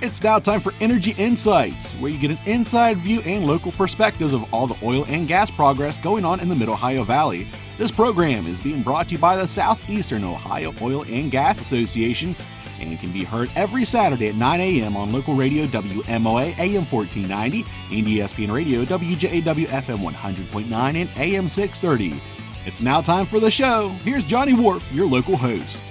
It's now time for Energy Insights, where you get an inside view and local perspectives of all the oil and gas progress going on in the Mid-Ohio Valley. This program is being brought to you by the Southeastern Ohio Oil and Gas Association and can be heard every Saturday at 9 a.m. on local radio WMOA AM 1490 and ESPN radio WJAW FM 100.9 and AM 630. It's now time for the show. Here's Johnny Wharf, your local host.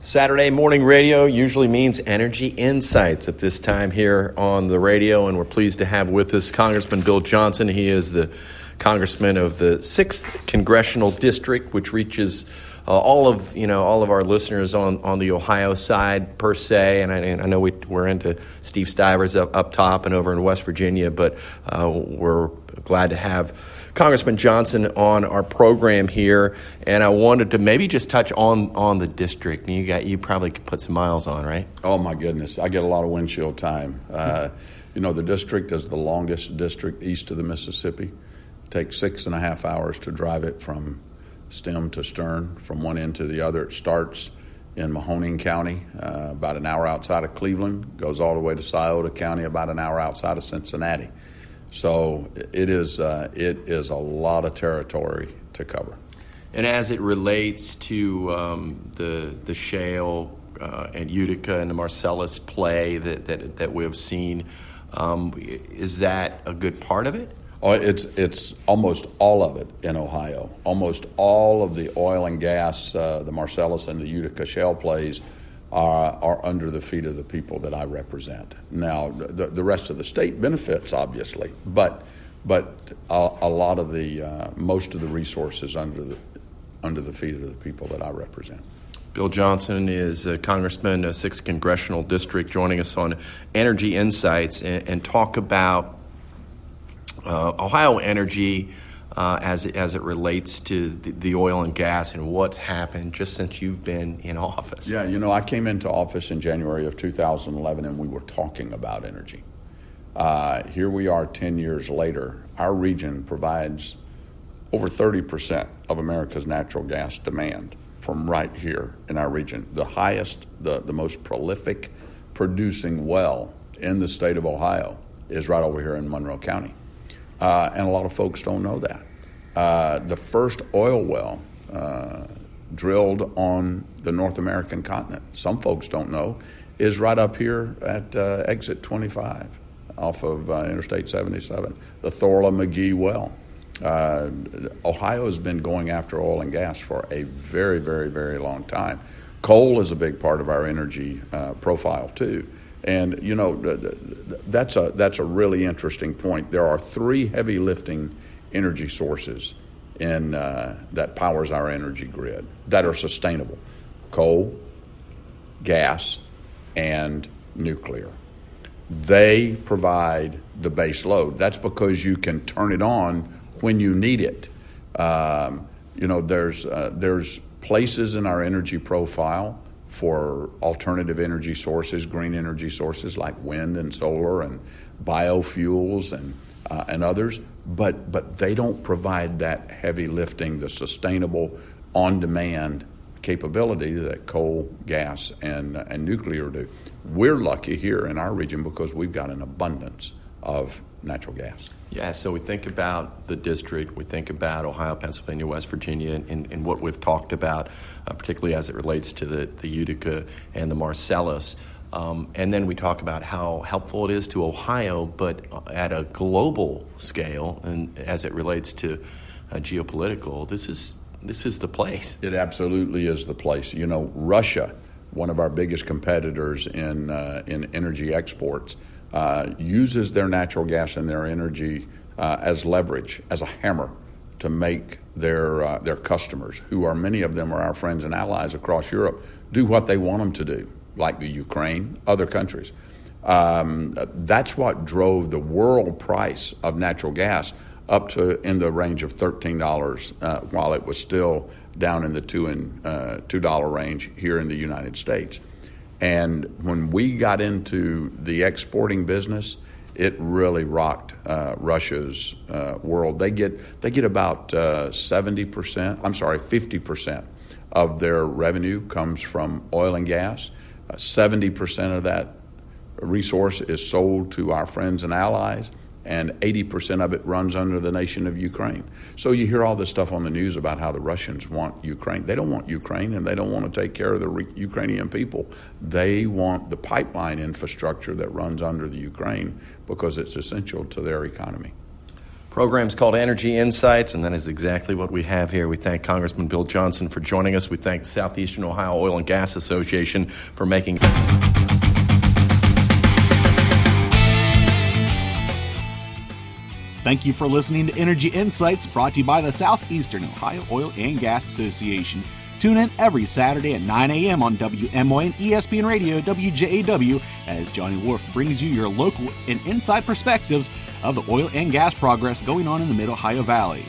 Saturday morning radio usually means Energy Insights at this time here on the radio, and we're pleased to have with us Congressman Bill Johnson. He is the Congressman of the 6th Congressional District, which reaches all of our listeners on the Ohio side per se, and I know we're into Steve Stivers up top and over in West Virginia, but we're glad to have Congressman Johnson on our program here, and I wanted to maybe just touch on the district. You probably could put some miles on, right? Oh my goodness, I get a lot of windshield time. The district is the longest district east of the Mississippi. It takes 6.5 hours to drive it from stem to stern, from one end to the other. It starts in Mahoning County, about an hour outside of Cleveland, goes all the way to Scioto County, about an hour outside of Cincinnati. So it is a lot of territory to cover. And as it relates to the shale and Utica and the Marcellus play that we've seen, is that a good part of it? Oh, it's almost all of it in Ohio. Almost all of the oil and gas, the Marcellus and the Utica shale plays are under the feet of the people that I represent. Now, the rest of the state benefits, obviously, but a lot of the most of the resources under the feet of the people that I represent. Bill Johnson is a congressman, 6th Congressional District, joining us on Energy Insights and talk about Ohio energy as it relates to the oil and gas and what's happened just since you've been in office. Yeah, I came into office in January of 2011, and we were talking about energy. Here we are 10 years later. Our region provides over 30% of America's natural gas demand from right here in our region. The highest, the most prolific producing well in the state of Ohio is right over here in Monroe County. And a lot of folks don't know that. The first oil well drilled on the North American continent, some folks don't know, is right up here at exit 25 off of Interstate 77, the Thorla McGee well. Ohio has been going after oil and gas for a very, very, very long time. Coal is a big part of our energy profile, too. And, that's a really interesting point. There are 3 heavy lifting energy sources that powers our energy grid that are sustainable: coal, gas, and nuclear. They provide the base load. That's because you can turn it on when you need it. There's places in our energy profile for alternative energy sources, green energy sources like wind and solar and biofuels and others, but they don't provide that heavy lifting, the sustainable, on-demand capability that coal, gas, and nuclear do. We're lucky here in our region because we've got an abundance of natural gas. Yeah, so we think about the district, we think about Ohio, Pennsylvania, West Virginia, and what we've talked about, particularly as it relates to the Utica and the Marcellus. And then we talk about how helpful it is to Ohio, but at a global scale, and as it relates to geopolitical, this is the place. It absolutely is the place. Russia, one of our biggest competitors in energy exports, uses their natural gas and their energy as leverage, as a hammer, to make their customers, who are many of them are our friends and allies across Europe, do what they want them to do, like the Ukraine, other countries. That's what drove the world price of natural gas up to in the range of $13 while it was still down in the $2 range here in the United States. And when we got into the exporting business, it really rocked Russia's world. They get about 50% of their revenue comes from oil and gas. 70% of that resource is sold to our friends and allies, and 80% of it runs under the nation of Ukraine. So you hear all this stuff on the news about how the Russians want Ukraine. They don't want Ukraine, and they don't want to take care of the Ukrainian people. They want the pipeline infrastructure that runs under the Ukraine because it's essential to their economy. Program's called Energy Insights, and that is exactly what we have here. We thank Congressman Bill Johnson for joining us. We thank the Southeastern Ohio Oil and Gas Association for making... Thank you for listening to Energy Insights, brought to you by the Southeastern Ohio Oil and Gas Association. Tune in every Saturday at 9 a.m. on WMOA and ESPN Radio WJAW as Johnny Wolf brings you your local and inside perspectives of the oil and gas progress going on in the Mid-Ohio Valley.